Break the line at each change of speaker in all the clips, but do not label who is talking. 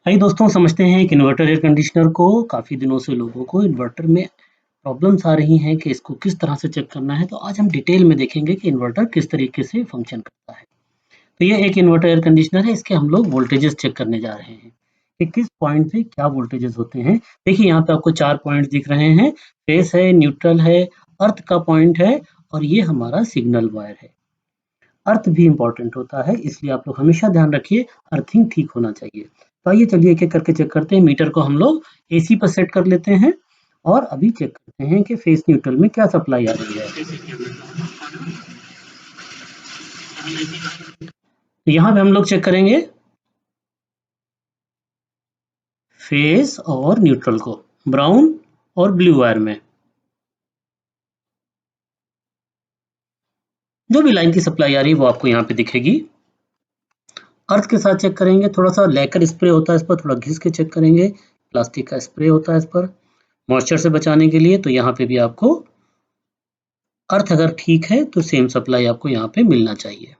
आइए दोस्तों समझते हैं कि इन्वर्टर एयर कंडीशनर को काफ़ी दिनों से लोगों को इन्वर्टर में प्रॉब्लम्स आ रही हैं कि इसको किस तरह से चेक करना है। तो आज हम डिटेल में देखेंगे कि इन्वर्टर किस तरीके से फंक्शन करता है। तो ये एक इन्वर्टर एयर कंडीशनर है, इसके हम लोग वोल्टेजेस चेक करने जा रहे हैं कि किस पॉइंट पे क्या वोल्टेजेस होते हैं। देखिए यहाँ पे आपको 4 पॉइंट्स दिख रहे हैं, फेस है, न्यूट्रल है, अर्थ का पॉइंट है और ये हमारा सिग्नल वायर है। अर्थ भी इम्पोर्टेंट होता है, इसलिए आप लोग हमेशा ध्यान रखिए अर्थिंग ठीक होना चाहिए। तो आइए चलिए एक-एक करके चेक करते हैं। मीटर को हम लोग एसी पर सेट कर लेते हैं और अभी चेक करते हैं कि फेस न्यूट्रल में क्या सप्लाई आ रही है। तो यहाँ पे हम लोग चेक करेंगे फेस और न्यूट्रल को, ब्राउन और ब्लू वायर में। जो भी लाइन की सप्लाई आ रही है वो आपको यहाँ पे दिखेगी। अर्थ के साथ चेक करेंगे, थोड़ा-सा लैकर स्प्रे होता है इस पर, थोड़ा घिस के चेक करेंगे। प्लास्टिक का स्प्रे होता है इस पर, मॉइस्चर से बचाने के लिए। तो यहाँ पे भी आपको अर्थ अगर ठीक है तो सेम सप्लाई आपको यहाँ पे मिलना चाहिए।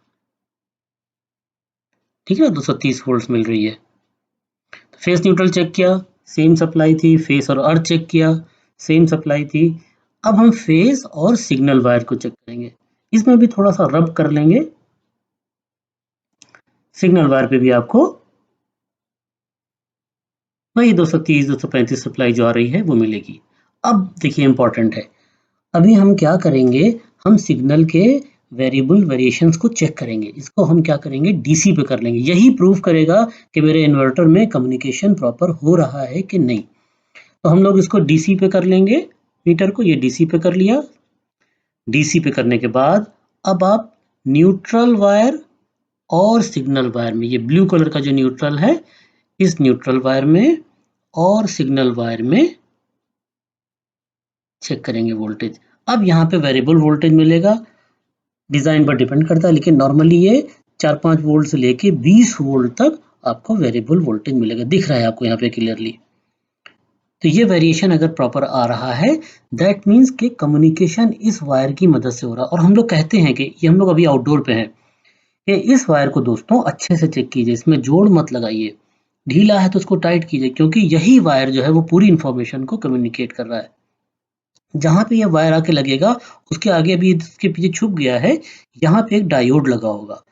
ठीक है ना, 230 वोल्ट्स मिल रही है। फेस न्यूट्रल चेक किया, सेम सप्लाई थी। फेस और अर्थ चेक किया, सेम सप्लाई थी। अब हम फेस और सिग्नल वायर को चेक करेंगे। इसमें भी थोड़ा सा रब कर लेंगे। सिग्नल वायर पे भी आपको वही 230 235 सप्लाई जो आ रही है वो मिलेगी। अब देखिए इंपॉर्टेंट है, अभी हम क्या करेंगे, हम सिग्नल के वेरिएबल वेरिएशंस को चेक करेंगे। इसको हम क्या करेंगे, डीसी पे कर लेंगे। यही प्रूव करेगा कि मेरे इन्वर्टर में कम्युनिकेशन प्रॉपर हो रहा है कि नहीं। तो हम लोग इसको डीसी पे कर लेंगे। मीटर को ये डीसी पे कर लिया। डीसी पे करने के बाद अब आप न्यूट्रल वायर और सिग्नल वायर में, ये ब्लू कलर का जो न्यूट्रल है, इस न्यूट्रल वायर में और सिग्नल वायर में चेक करेंगे वोल्टेज। अब यहाँ पे वेरिएबल वोल्टेज मिलेगा, डिज़ाइन पर डिपेंड करता है, लेकिन नॉर्मली ये 4-5 वोल्ट से लेके 20 वोल्ट तक आपको वेरिएबल वोल्टेज मिलेगा। दिख रहा है आपको यहाँ पे क्लियरली। तो ये वेरिएशन अगर प्रॉपर आ रहा है, दैट मीन्स कि कम्युनिकेशन इस वायर की मदद से हो रहा है। और हम लोग कहते हैं कि ये हम लोग अभी आउटडोर पे हैं, कि इस वायर को दोस्तों अच्छे से चेक कीजिए, इसमें जोड़ मत लगाइए। ढीला है तो उसको टाइट कीजिए, क्योंकि यही वायर जो है वो पूरी इन्फॉर्मेशन को कम्युनिकेट कर रहा है। जहाँ पे ये वायर आके लगेगा, उसके आगे अभी इसके पीछे छुप गया है, यहाँ पे एक डायोड लगा होगा।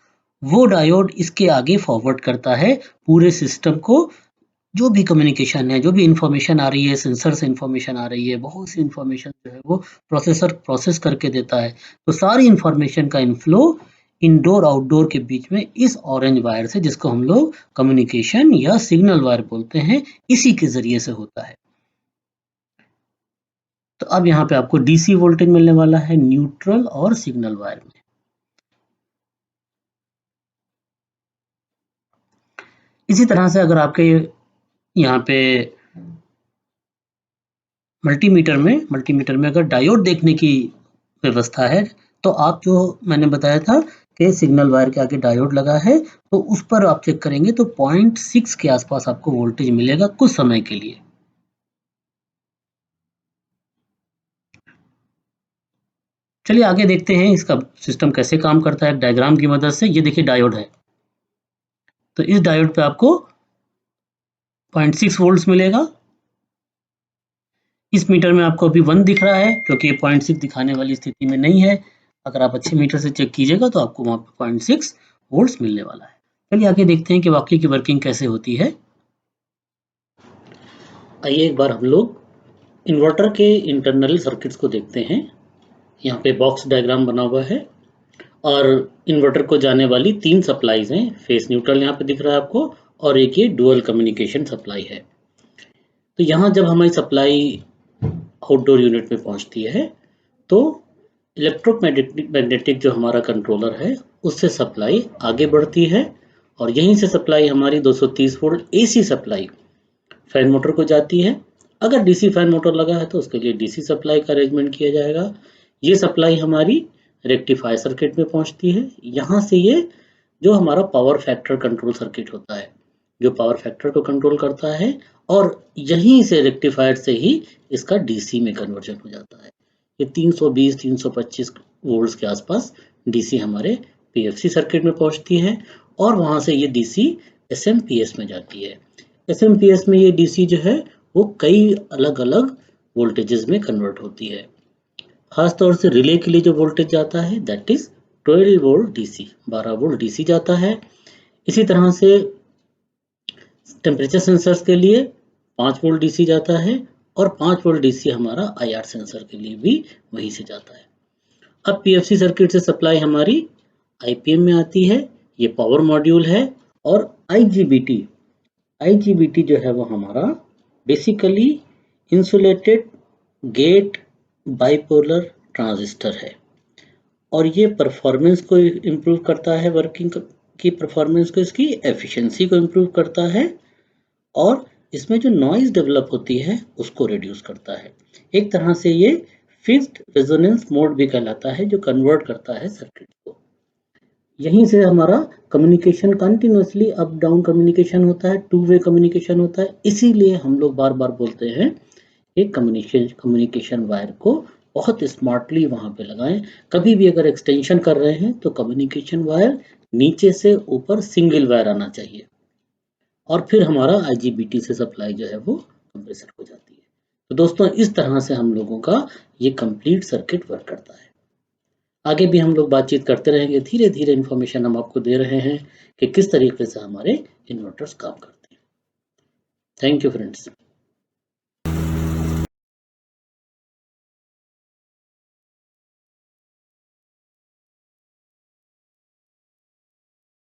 वो डायोड इसके आगे फॉरवर्ड करता है पूरे सिस्टम को। जो भी कम्युनिकेशन है, जो भी इन्फॉर्मेशन आ रही है, सेंसर से इन्फॉर्मेशन आ रही है, बहुत सी इन्फॉर्मेशन जो है वो प्रोसेसर प्रोसेस करके देता है। तो सारी इन्फॉर्मेशन का इनफ्लो इंडोर आउटडोर के बीच में इस ऑरेंज वायर से, जिसको हम लोग कम्युनिकेशन या सिग्नल वायर बोलते हैं, इसी के ज़रिए से होता है। तो अब यहाँ पे आपको डीसी वोल्टेज मिलने वाला है न्यूट्रल और सिग्नल वायर में। इसी तरह से अगर आपके यहाँ पे मल्टीमीटर में अगर डायोड देखने की व्यवस्था है, तो आप जो मैंने बताया था कि सिग्नल वायर के आगे डायोड लगा है, तो उस पर आप चेक करेंगे तो 0.6 के आसपास आपको वोल्टेज मिलेगा कुछ समय के लिए। चलिए आगे देखते हैं इसका सिस्टम कैसे काम करता है डायग्राम की मदद से। ये देखिए डायोड है, तो इस डायोड पे आपको 0.6 वोल्ट्स मिलेगा। इस मीटर में आपको अभी 1 दिख रहा है, क्योंकि ये 0.6 दिखाने वाली स्थिति में नहीं है। अगर आप अच्छे मीटर से चेक कीजिएगा तो आपको वहाँ पे 0.6 वोल्ट्स मिलने वाला है। चलिए आगे देखते हैं कि वाकई की वर्किंग कैसे होती है। आइए एक बार हम लोग इन्वर्टर के इंटरनल सर्किट्स को देखते हैं। यहाँ पे बॉक्स डायग्राम बना हुआ है और इन्वर्टर को जाने वाली 3 सप्लाईज हैं। फेस न्यूट्रल यहाँ पे दिख रहा है आपको, और एक ये डुअल कम्युनिकेशन सप्लाई है। तो यहाँ जब हमारी सप्लाई आउटडोर यूनिट में पहुँचती है, तो मैग्नेटिक जो हमारा कंट्रोलर है, उससे सप्लाई आगे बढ़ती है और यहीं से सप्लाई हमारी 230 volt AC supply fan motor को जाती है। अगर डीसी फैन मोटर लगा है तो उसके लिए डीसी सप्लाई का अरेंजमेंट किया जाएगा। ये सप्लाई हमारी रेक्टिफायर सर्किट में पहुंचती है। यहाँ से ये जो हमारा पावर फैक्टर कंट्रोल सर्किट होता है, जो पावर फैक्टर को कंट्रोल करता है, और यहीं से रेक्टिफायर से ही इसका डीसी में कन्वर्जन हो जाता है। ये 320-325 वोल्ट्स के आसपास डीसी हमारे पीएफसी सर्किट में पहुंचती है और वहां से ये डीसी एसएमपीएस में जाती है। SMPS में ये DC जो है वो कई अलग-अलग वोल्टेजेस में कन्वर्ट होती है। खास तौर से रिले के लिए जो वोल्टेज जाता है that is 12 volt DC, 12 volt DC जाता है। इसी तरह से टेम्परेचर सेंसर्स के लिए 5 वोल्ट DC जाता है और 5 वोल्ट DC हमारा IR सेंसर के लिए भी वहीं से जाता है। अब PFC सर्किट से सप्लाई हमारी IPM में आती है, ये पावर मॉड्यूल है। और IGBT जो है वो हमारा basically insulated gate bipolar transistor है और ये परफॉर्मेंस को इम्प्रूव करता है, वर्किंग की परफॉर्मेंस को, इसकी एफिशिएंसी को इम्प्रूव करता है और इसमें जो नॉइज डेवलप होती है उसको रिड्यूस करता है। एक तरह से ये फिक्स्ड रेजोनेंस मोड भी कहलाता है जो कन्वर्ट करता है सर्किट को। यहीं से हमारा communication continuously up down communication होता है, टू वे कम्युनिकेशन होता है। इसीलिए हम लोग बार बार बोलते हैं कि कम्युनिकेशन वायर को बहुत स्मार्टली वहां पे लगाएं। कभी भी अगर एक्सटेंशन कर रहे हैं तो कम्युनिकेशन वायर नीचे से ऊपर सिंगल वायर आना चाहिए और फिर हमारा IGBT से सप्लाई जो है वो कंप्रेसर हो जाती है। तो दोस्तों इस तरह से हम लोगों का ये कंप्लीट सर्किट वर्क करता है। आगे भी हम लोग बातचीत करते रहेंगे, धीरे धीरे इंफॉर्मेशन हम आपको दे रहे हैं कि किस तरीके से हमारे इन्वर्टर्स काम करते हैं। Thank you friends.